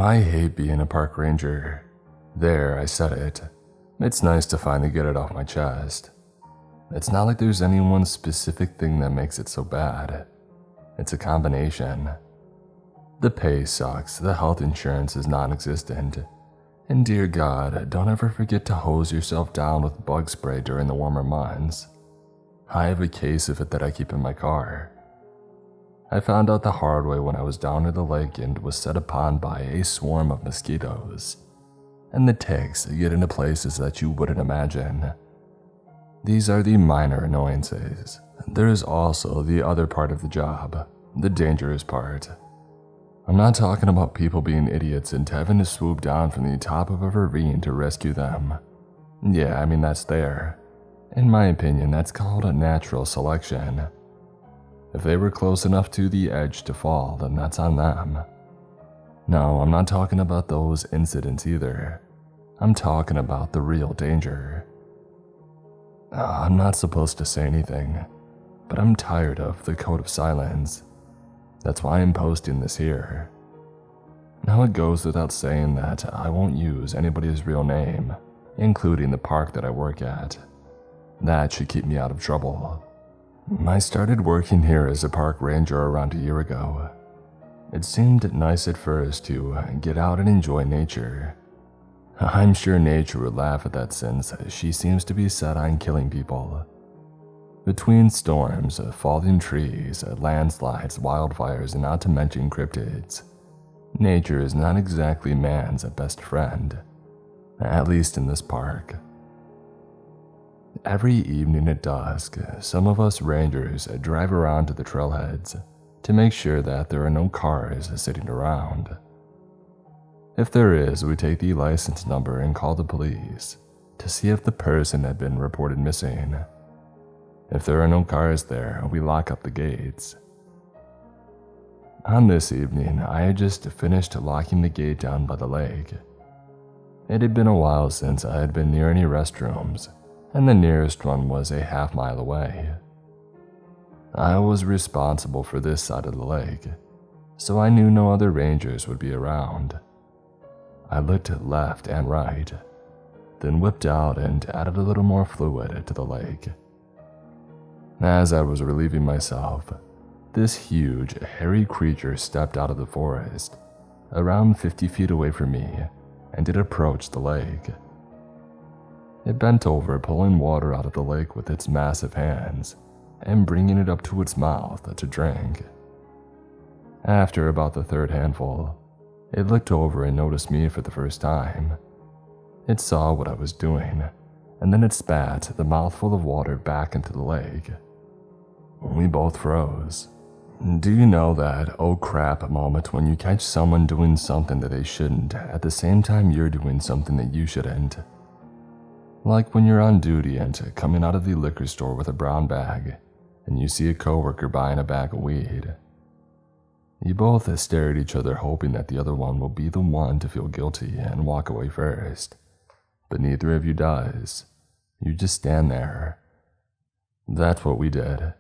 I hate being a park ranger. There, I said it. It's nice to finally get it off my chest. It's not like there's any one specific thing that makes it so bad. It's a combination. The pay sucks, the health insurance is non-existent, and dear God, don't ever forget to hose yourself down with bug spray during the warmer months. I have a case of it that I keep in my car. I found out the hard way when I was down near the lake and was set upon by a swarm of mosquitoes, and the ticks get into places that you wouldn't imagine. These are the minor annoyances. There is also the other part of the job, the dangerous part. I'm not talking about people being idiots and having to swoop down from the top of a ravine to rescue them. Yeah, I mean that's there. In my opinion, that's called a natural selection. If they were close enough to the edge to fall, then that's on them. No, I'm not talking about those incidents either. I'm talking about the real danger. I'm not supposed to say anything, but I'm tired of the code of silence. That's why I'm posting this here. Now it goes without saying that I won't use anybody's real name, including the park that I work at. That should keep me out of trouble. I started working here as a park ranger around a year ago. It seemed nice at first to get out and enjoy nature. I'm sure nature would laugh at that since she seems to be set on killing people. Between storms, falling trees, landslides, wildfires, and not to mention cryptids, nature is not exactly man's best friend, at least in this park. Every evening at dusk, some of us rangers drive around to the trailheads to make sure that there are no cars sitting around. If there is, we take the license number and call the police to see if the person had been reported missing. If there are no cars there, we lock up the gates. On this evening, I had just finished locking the gate down by the lake. It had been a while since I had been near any restrooms, and the nearest one was a half-mile away. I was responsible for this side of the lake, so I knew no other rangers would be around. I looked left and right, then whipped out and added a little more fluid to the lake. As I was relieving myself, this huge, hairy creature stepped out of the forest, around 50 feet away from me, and it approached the lake. It bent over, pulling water out of the lake with its massive hands, and bringing it up to its mouth to drink. After about the third handful, it looked over and noticed me for the first time. It saw what I was doing, and then it spat the mouthful of water back into the lake. We both froze. Do you know that oh crap moment when you catch someone doing something that they shouldn't at the same time you're doing something that you shouldn't? Like when you're on duty and coming out of the liquor store with a brown bag and you see a coworker buying a bag of weed. You both stare at each other hoping that the other one will be the one to feel guilty and walk away first. But neither of you does. You just stand there. That's what we did.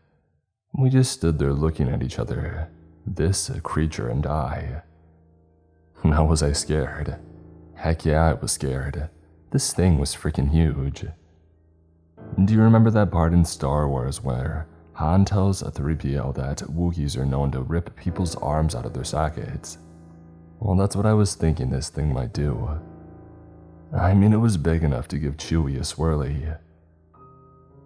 We just stood there looking at each other, this creature and I. Now was I scared? Heck yeah, I was scared. This thing was freaking huge. Do you remember that part in Star Wars where Han tells 3PO that Wookiees are known to rip people's arms out of their sockets? Well, that's what I was thinking this thing might do. I mean, it was big enough to give Chewie a swirly.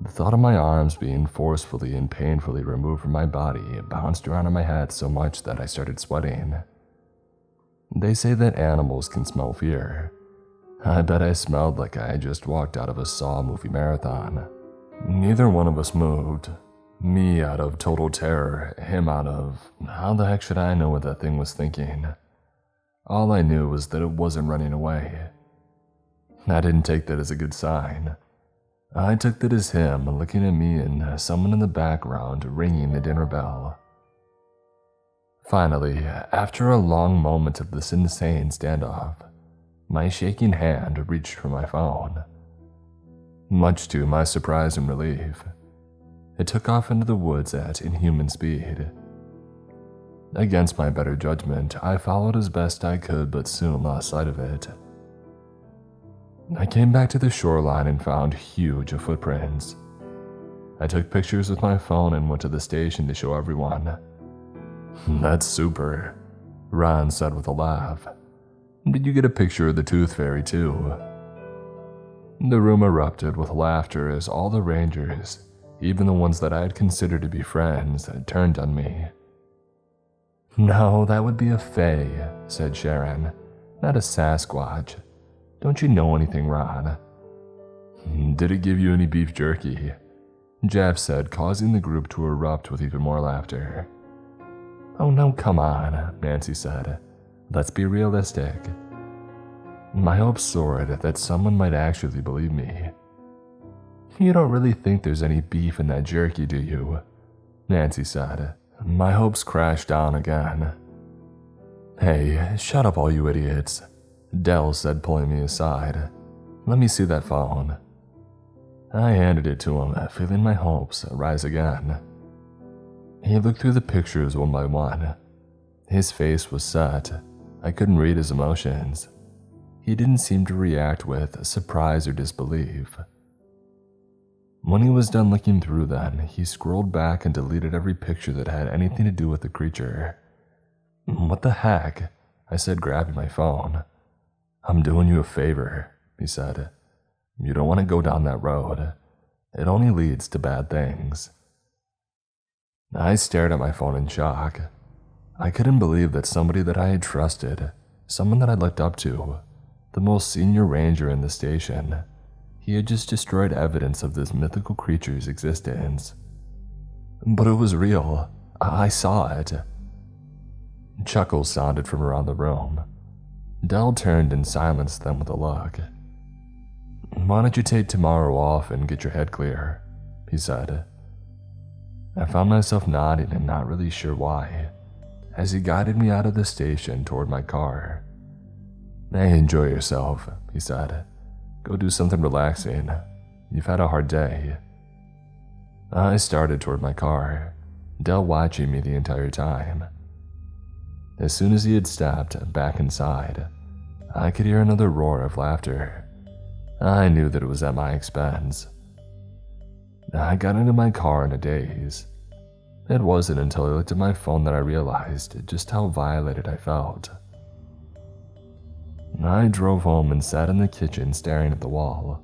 The thought of my arms being forcefully and painfully removed from my body bounced around in my head so much that I started sweating. They say that animals can smell fear. I bet I smelled like I had just walked out of a Saw movie marathon. Neither one of us moved. Me out of total terror, him out of, how the heck should I know what that thing was thinking? All I knew was that it wasn't running away. I didn't take that as a good sign. I took that as him looking at me and someone in the background ringing the dinner bell. Finally, after a long moment of this insane standoff, my shaking hand reached for my phone. Much to my surprise and relief, it took off into the woods at inhuman speed. Against my better judgment, I followed as best I could but soon lost sight of it. I came back to the shoreline and found huge footprints. I took pictures with my phone and went to the station to show everyone. "That's super," Ron said with a laugh. "Did you get a picture of the Tooth Fairy too?" The room erupted with laughter as all the rangers, even the ones that I had considered to be friends, turned on me. "No, that would be a fae," said Sharon, "not a Sasquatch. Don't you know anything, Ron?" "Did it give you any beef jerky?" Jeff said, causing the group to erupt with even more laughter. "Oh no, come on," Nancy said. "Let's be realistic." My hopes soared that someone might actually believe me. "You don't really think there's any beef in that jerky, do you?" Nancy said. My hopes crashed down again. "Hey, shut up all you idiots," Dell said, pulling me aside. "Let me see that phone." I handed it to him, feeling my hopes rise again. He looked through the pictures one by one. His face was set. I couldn't read his emotions. He didn't seem to react with surprise or disbelief. When he was done looking through them, he scrolled back and deleted every picture that had anything to do with the creature. "What the heck?" I said, grabbing my phone. "I'm doing you a favor," he said. "You don't want to go down that road. It only leads to bad things." I stared at my phone in shock. I couldn't believe that somebody that I had trusted, someone that I looked up to, the most senior ranger in the station, he had just destroyed evidence of this mythical creature's existence. But it was real. I saw it. Chuckles sounded from around the room. Dell turned and silenced them with a look. "Why don't you take tomorrow off and get your head clear?" he said. I found myself nodding and not really sure why, as he guided me out of the station toward my car. "Hey, enjoy yourself," he said. "Go do something relaxing. You've had a hard day." I started toward my car, Dell watching me the entire time. As soon as he had stepped back inside, I could hear another roar of laughter. I knew that it was at my expense. I got into my car in a daze. It wasn't until I looked at my phone that I realized just how violated I felt. I drove home and sat in the kitchen staring at the wall.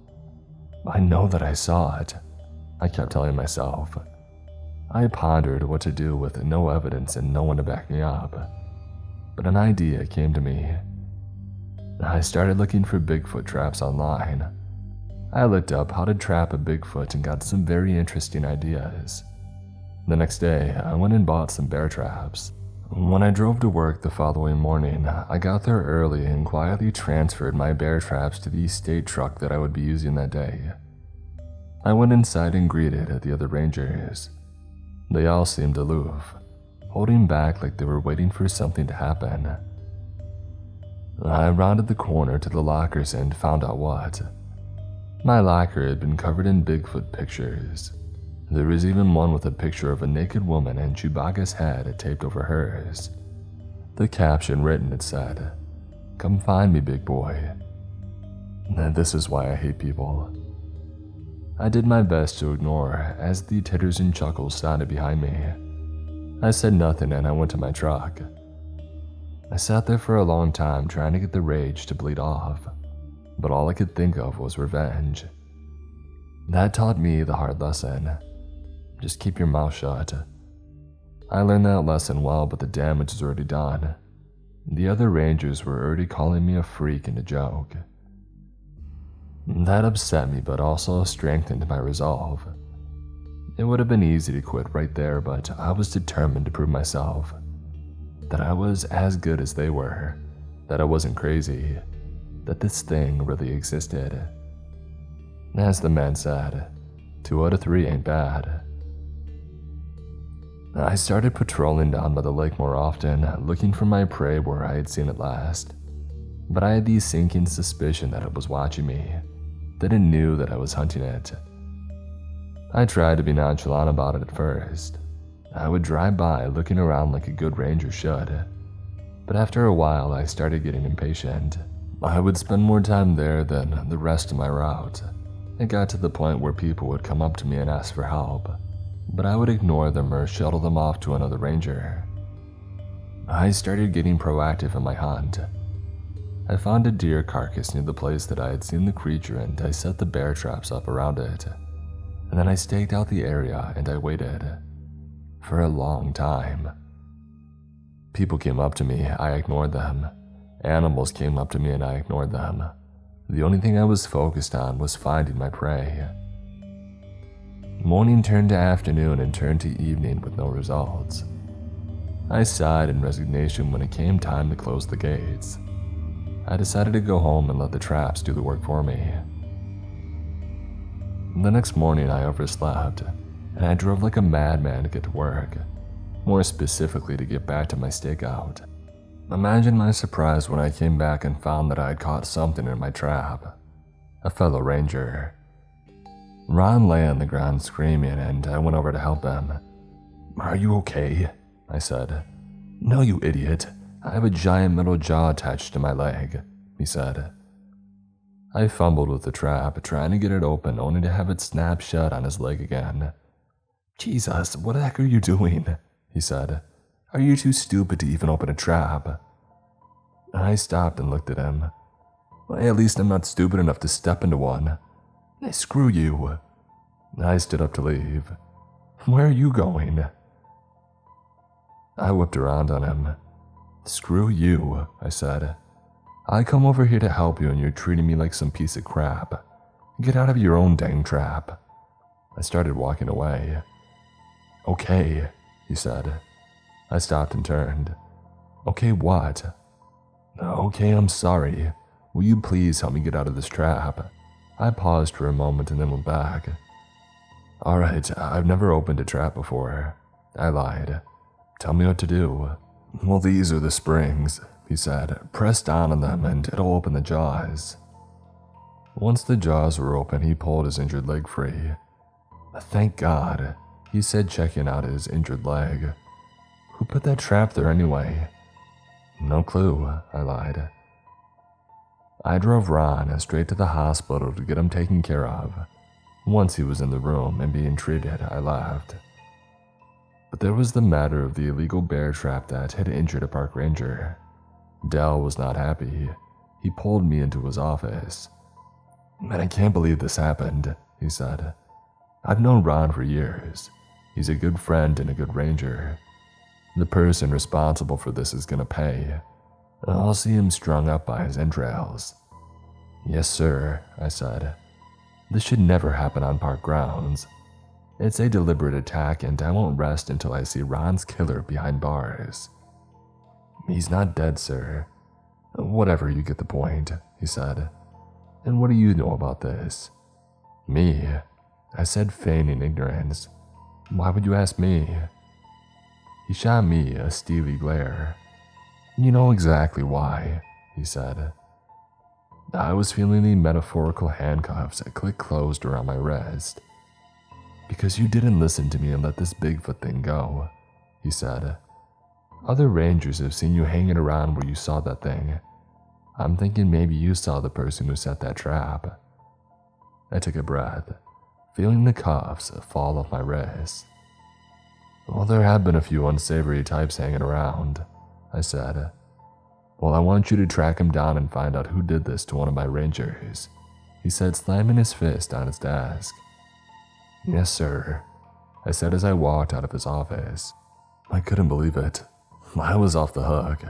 I know that I saw it, I kept telling myself. I pondered what to do with no evidence and no one to back me up. But an idea came to me. I started looking for Bigfoot traps online. I looked up how to trap a Bigfoot and got some very interesting ideas. The next day, I went and bought some bear traps. When I drove to work the following morning, I got there early and quietly transferred my bear traps to the estate truck that I would be using that day. I went inside and greeted the other rangers. They all seemed aloof, holding back like they were waiting for something to happen. I rounded the corner to the lockers and found out what. My locker had been covered in Bigfoot pictures. There was even one with a picture of a naked woman and Chewbacca's head taped over hers. The caption written, it said, "Come find me, big boy." And this is why I hate people. I did my best to ignore as the titters and chuckles sounded behind me. I said nothing and I went to my truck. I sat there for a long time trying to get the rage to bleed off, but all I could think of was revenge. That taught me the hard lesson. Just keep your mouth shut. I learned that lesson well, but the damage was already done. The other rangers were already calling me a freak and a joke. That upset me, but also strengthened my resolve. It would have been easy to quit right there, but I was determined to prove myself. That I was as good as they were. That I wasn't crazy. That this thing really existed. As the man said, 2 out of 3 ain't bad. I started patrolling down by the lake more often, looking for my prey where I had seen it last. But I had the sinking suspicion that it was watching me, that it knew that I was hunting it. I tried to be nonchalant about it at first. I would drive by looking around like a good ranger should, but after a while I started getting impatient. I would spend more time there than the rest of my route. It got to the point where people would come up to me and ask for help, but I would ignore them or shuttle them off to another ranger. I started getting proactive in my hunt. I found a deer carcass near the place that I had seen the creature, and I set the bear traps up around it. And then I staked out the area and I waited. For a long time. People came up to me, I ignored them. Animals came up to me and I ignored them. The only thing I was focused on was finding my prey. Morning turned to afternoon and turned to evening with no results. I sighed in resignation when it came time to close the gates. I decided to go home and let the traps do the work for me. The next morning I overslept, and I drove like a madman to get to work, more specifically to get back to my stakeout. Imagine my surprise when I came back and found that I had caught something in my trap. A fellow ranger. Ron lay on the ground screaming, and I went over to help him. "Are you okay?" I said. "No, you idiot. I have a giant metal jaw attached to my leg," he said. I fumbled with the trap, trying to get it open, only to have it snap shut on his leg again. "Jesus, what the heck are you doing?" he said. "Are you too stupid to even open a trap?" I stopped and looked at him. "Well, at least I'm not stupid enough to step into one." "Hey, screw you." I stood up to leave. "Where are you going?" I whipped around on him. "Screw you," I said. "I come over here to help you and you're treating me like some piece of crap. Get out of your own dang trap." I started walking away. "Okay," he said. I stopped and turned. "Okay, what?" "Okay, I'm sorry. Will you please help me get out of this trap?" I paused for a moment and then went back. "Alright, I've never opened a trap before," I lied. "Tell me what to do." "Well, these are the springs," he said. "Press down on them and it'll open the jaws." Once the jaws were open, he pulled his injured leg free. "Thank God," he said, checking out his injured leg. "Who put that trap there anyway?" "No clue," I lied. I drove Ron straight to the hospital to get him taken care of. Once he was in the room and being treated, I left. But there was the matter of the illegal bear trap that had injured a park ranger. Dell was not happy. He pulled me into his office. "Man, I can't believe this happened," he said. "I've known Ron for years. He's a good friend and a good ranger. The person responsible for this is gonna pay. I'll see him strung up by his entrails." "Yes, sir," I said. "This should never happen on park grounds. It's a deliberate attack and I won't rest until I see Ron's killer behind bars." "He's not dead, sir." "Whatever, you get the point," he said. "And what do you know about this?" "Me?" I said, feigning ignorance. "Why would you ask me?" He shot me a steely glare. "You know exactly why," he said. I was feeling the metaphorical handcuffs click closed around my wrist. "Because you didn't listen to me and let this Bigfoot thing go," he said. "Other rangers have seen you hanging around where you saw that thing. I'm thinking maybe you saw the person who set that trap." I took a breath, feeling the cuffs fall off my wrist. "Well, there have been a few unsavory types hanging around," I said. "Well, I want you to track him down and find out who did this to one of my rangers," he said, slamming his fist on his desk. "Yes, sir," I said as I walked out of his office. I couldn't believe it. I was off the hook.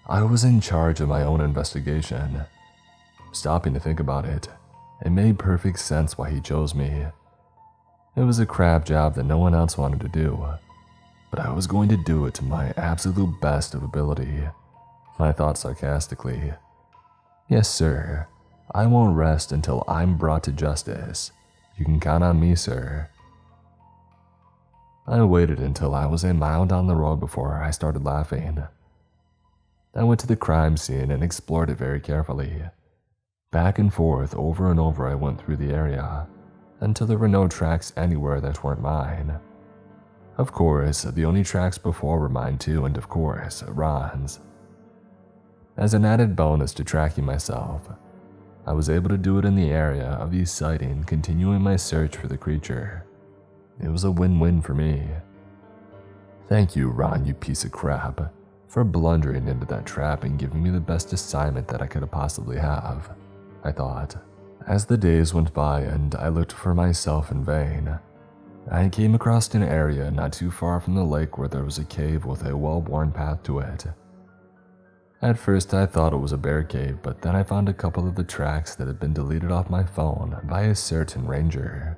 I was in charge of my own investigation. Stopping to think about it, it made perfect sense why he chose me. It was a crap job that no one else wanted to do, but I was going to do it to my absolute best of ability. I thought sarcastically. "Yes, sir. I won't rest until I'm brought to justice. You can count on me, sir." I waited until I was a mile down the road before I started laughing. I went to the crime scene and explored it very carefully. Back and forth, over and over I went through the area, until there were no tracks anywhere that weren't mine. Of course, the only tracks before were mine too, and of course, Ron's. As an added bonus to tracking myself, I was able to do it in the area of the sighting, continuing my search for the creature. It was a win-win for me. Thank you, Ron, you piece of crap, for blundering into that trap and giving me the best assignment that I could possibly have, I thought. As the days went by and I looked for myself in vain, I came across an area not too far from the lake where there was a cave with a well-worn path to it. At first I thought it was a bear cave, but then I found a couple of the tracks that had been deleted off my phone by a certain ranger.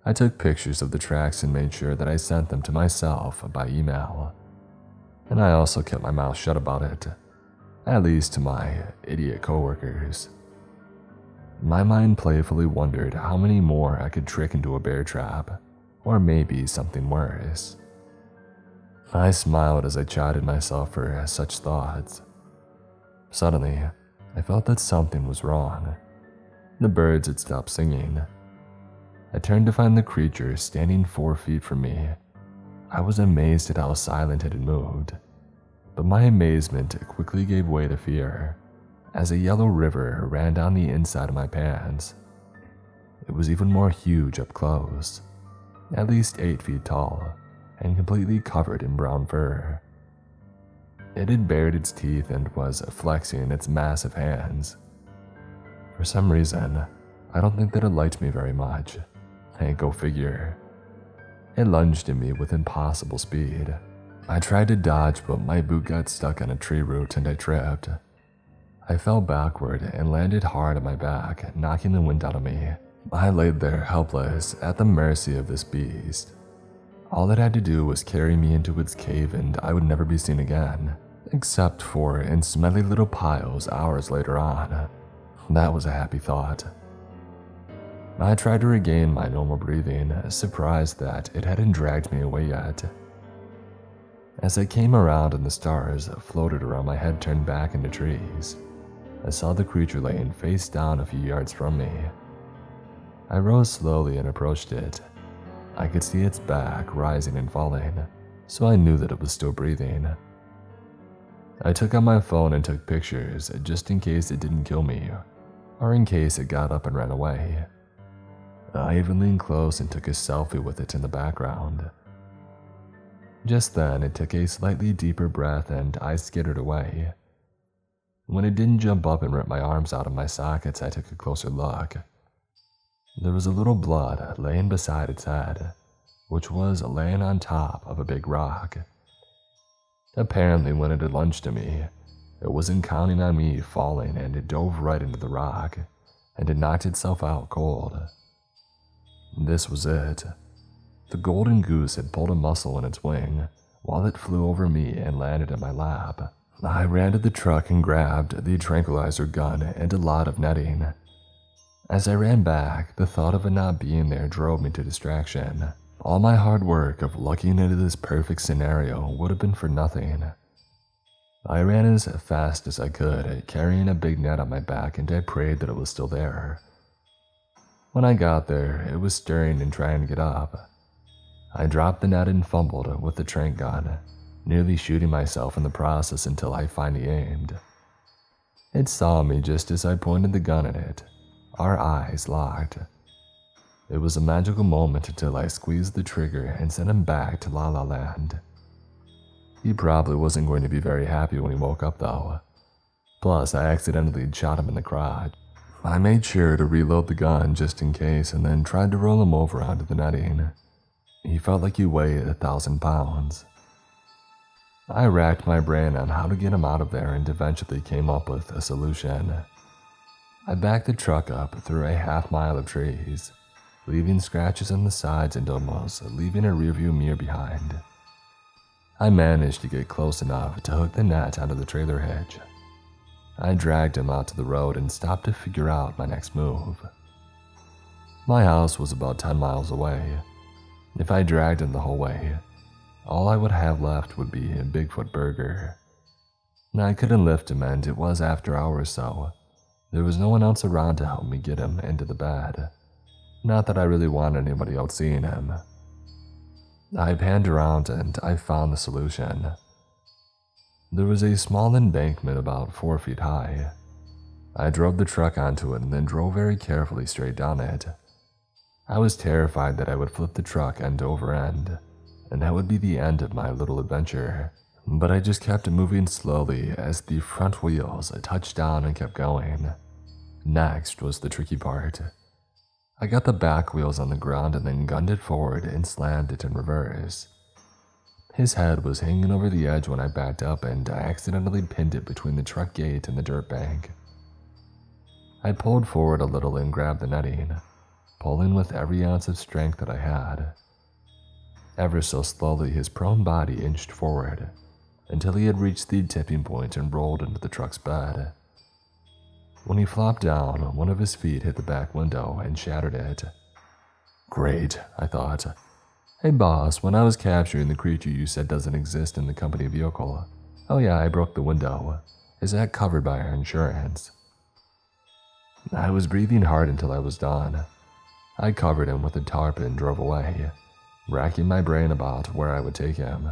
I took pictures of the tracks and made sure that I sent them to myself by email. And I also kept my mouth shut about it, at least to my idiot coworkers. My mind playfully wondered how many more I could trick into a bear trap, or maybe something worse. I smiled as I chided myself for such thoughts. Suddenly, I felt that something was wrong. The birds had stopped singing. I turned to find the creature standing 4 feet from me. I was amazed at how silent it had moved, but my amazement quickly gave way to fear as a yellow river ran down the inside of my pants. It was even more huge up close, at least 8 feet tall, and completely covered in brown fur. It had bared its teeth and was flexing its massive hands. For some reason, I don't think that it liked me very much. Go figure. It lunged at me with impossible speed. I tried to dodge, but my boot got stuck on a tree root and I tripped. I fell backward and landed hard on my back, knocking the wind out of me. I laid there helpless at the mercy of this beast. All it had to do was carry me into its cave and I would never be seen again, except for in smelly little piles hours later on. That was a happy thought. I tried to regain my normal breathing, surprised that it hadn't dragged me away yet. As I came around and the stars floated around my head turned back into trees, I saw the creature laying face down a few yards from me. I rose slowly and approached it. I could see its back rising and falling, so I knew that it was still breathing. I took out my phone and took pictures just in case it didn't kill me, or in case it got up and ran away. I even leaned close and took a selfie with it in the background. Just then, it took a slightly deeper breath and I skittered away. When it didn't jump up and rip my arms out of my sockets, I took a closer look. There was a little blood laying beside its head, which was laying on top of a big rock. Apparently, when it had lunged at me, it wasn't counting on me falling and it dove right into the rock, and it knocked itself out cold. This was it. The golden goose had pulled a muscle in its wing while it flew over me and landed in my lap. I ran to the truck and grabbed the tranquilizer gun and a lot of netting. As I ran back, the thought of it not being there drove me to distraction. All my hard work of looking into this perfect scenario would have been for nothing. I ran as fast as I could, carrying a big net on my back, and I prayed that it was still there. When I got there, it was stirring and trying to get up. I dropped the net and fumbled with the tranq gun, nearly shooting myself in the process until I finally aimed. It saw me just as I pointed the gun at it. Our eyes locked. It was a magical moment until I squeezed the trigger and sent him back to La La Land. He probably wasn't going to be very happy when he woke up though. Plus, I accidentally shot him in the crotch. I made sure to reload the gun just in case and then tried to roll him over onto the netting. He felt like he weighed 1,000 pounds. I racked my brain on how to get him out of there and eventually came up with a solution. I backed the truck up through a half-mile of trees, leaving scratches on the sides and almost leaving a rearview mirror behind. I managed to get close enough to hook the net onto the trailer hitch. I dragged him out to the road and stopped to figure out my next move. My house was about 10 miles away. If I dragged him the whole way, all I would have left would be a Bigfoot burger. I couldn't lift him and it was after hours, so there was no one else around to help me get him into the bed. Not that I really wanted anybody else seeing him. I panned around and I found the solution. There was a small embankment about 4 feet high. I drove the truck onto it and then drove very carefully straight down it. I was terrified that I would flip the truck end over end, and that would be the end of my little adventure. But I just kept moving slowly as the front wheels touched down and kept going. Next was the tricky part. I got the back wheels on the ground and then gunned it forward and slammed it in reverse. His head was hanging over the edge when I backed up, and I accidentally pinned it between the truck gate and the dirt bank. I pulled forward a little and grabbed the netting, pulling with every ounce of strength that I had. Ever so slowly, his prone body inched forward until he had reached the tipping point and rolled into the truck's bed. When he flopped down, one of his feet hit the back window and shattered it. Great, I thought. Hey boss, when I was capturing the creature you said doesn't exist in the company vehicle, oh yeah, I broke the window. Is that covered by our insurance? I was breathing hard until I was done. I covered him with a tarp and drove away, racking my brain about where I would take him.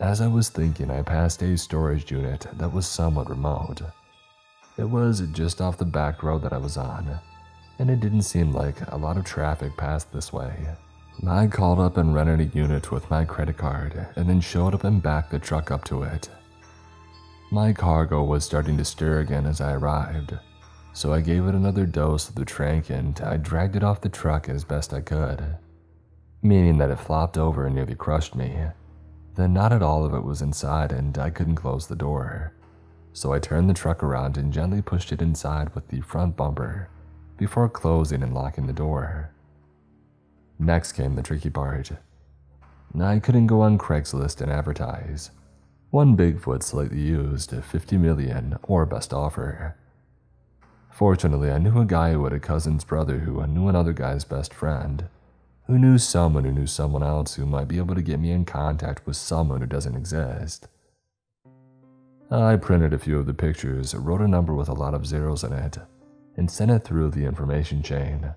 As I was thinking, I passed a storage unit that was somewhat remote. It was just off the back road that I was on, and it didn't seem like a lot of traffic passed this way. I called up and rented a unit with my credit card and then showed up and backed the truck up to it. My cargo was starting to stir again as I arrived, so I gave it another dose of the trank and I dragged it off the truck as best I could, meaning that it flopped over and nearly crushed me. Then not at all of it was inside and I couldn't close the door, so I turned the truck around and gently pushed it inside with the front bumper before closing and locking the door. Next came the tricky part. I couldn't go on Craigslist and advertise. One Bigfoot slightly used, 50 million, or best offer. Fortunately, I knew a guy who had a cousin's brother who knew another guy's best friend, who knew someone else who might be able to get me in contact with someone who doesn't exist. I printed a few of the pictures, wrote a number with a lot of zeros in it, and sent it through the information chain.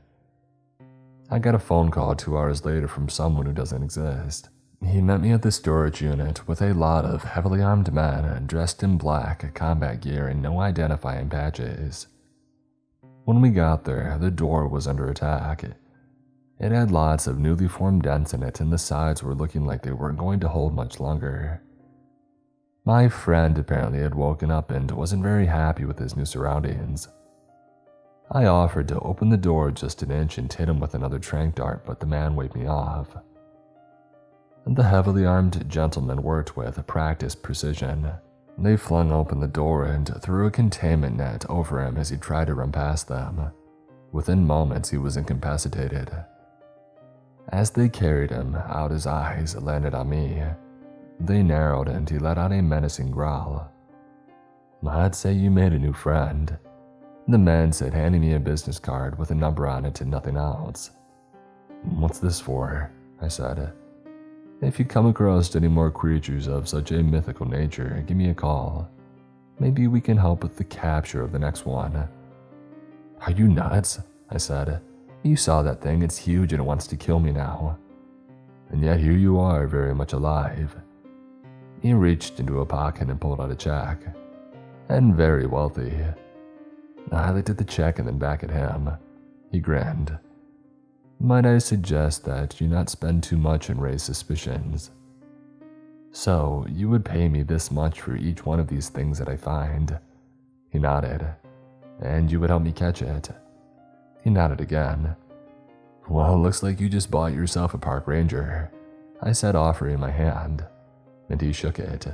I got a phone call 2 hours later from someone who doesn't exist. He met me at the storage unit with a lot of heavily armed men dressed in black combat gear and no identifying badges. When we got there, the door was under attack. It had lots of newly formed dents in it and the sides were looking like they weren't going to hold much longer. My friend apparently had woken up and wasn't very happy with his new surroundings. I offered to open the door just an inch and hit him with another trank dart, but the man waved me off. The heavily armed gentleman worked with practiced precision. They flung open the door and threw a containment net over him as he tried to run past them. Within moments, he was incapacitated. As they carried him out, his eyes landed on me. They narrowed and he let out a menacing growl. "I'd say you made a new friend," the man said, handing me a business card with a number on it and nothing else. "What's this for?" I said. "If you come across any more creatures of such a mythical nature, give me a call. Maybe we can help with the capture of the next one." "Are you nuts?" I said. "You saw that thing, it's huge and it wants to kill me now. And yet here you are, very much alive." He reached into a pocket and pulled out a check. "And very wealthy." I looked at the check and then back at him. He grinned. "Might I suggest that you not spend too much and raise suspicions? So, you would pay me this much for each one of these things that I find?" He nodded. "And you would help me catch it?" He nodded again. "Well, looks like you just bought yourself a park ranger," I said, offering my hand, and he shook it.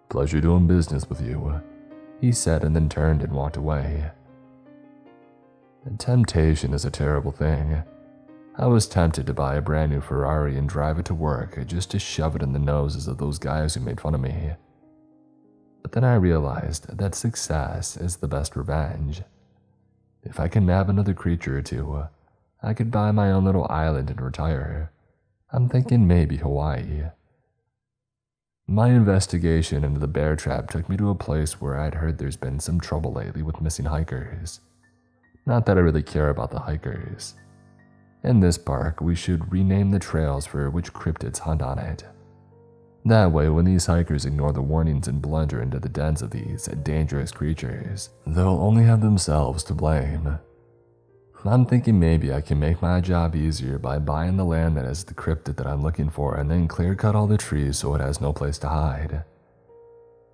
"Pleasure doing business with you," he said, and then turned and walked away. Temptation is a terrible thing. I was tempted to buy a brand new Ferrari and drive it to work just to shove it in the noses of those guys who made fun of me. But then I realized that success is the best revenge. If I can nab another creature or two, I could buy my own little island and retire. I'm thinking maybe Hawaii. My investigation into the bear trap took me to a place where I'd heard there's been some trouble lately with missing hikers. Not that I really care about the hikers. In this park, we should rename the trails for which cryptids hunt on it. That way, when these hikers ignore the warnings and blunder into the dens of these dangerous creatures, they'll only have themselves to blame. I'm thinking maybe I can make my job easier by buying the land that has the cryptid that I'm looking for and then clear cut all the trees so it has no place to hide.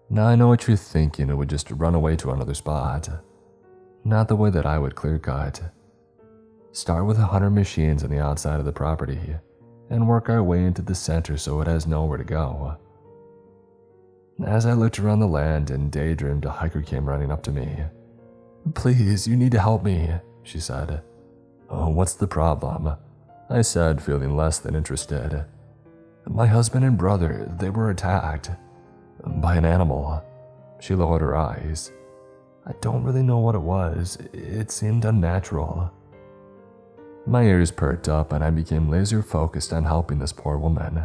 Now I know what you're thinking, it would just run away to another spot. Not the way that I would clear cut. Start with 100 machines on the outside of the property and work our way into the center so it has nowhere to go. As I looked around the land and daydreamed, a hiker came running up to me. "Please, you need to help me," she said. "Oh, what's the problem?" I said, feeling less than interested. "My husband and brother, they were attacked by an animal." She lowered her eyes. "I don't really know what it was. It seemed unnatural." My ears perked up and I became laser focused on helping this poor woman.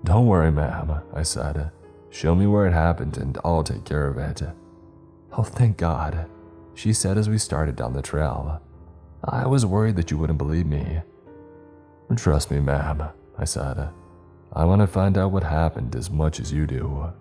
"Don't worry, ma'am," I said. "Show me where it happened and I'll take care of it." "Oh, thank God," she said as we started down the trail. "I was worried that you wouldn't believe me." "Trust me, ma'am," I said. "I want to find out what happened as much as you do."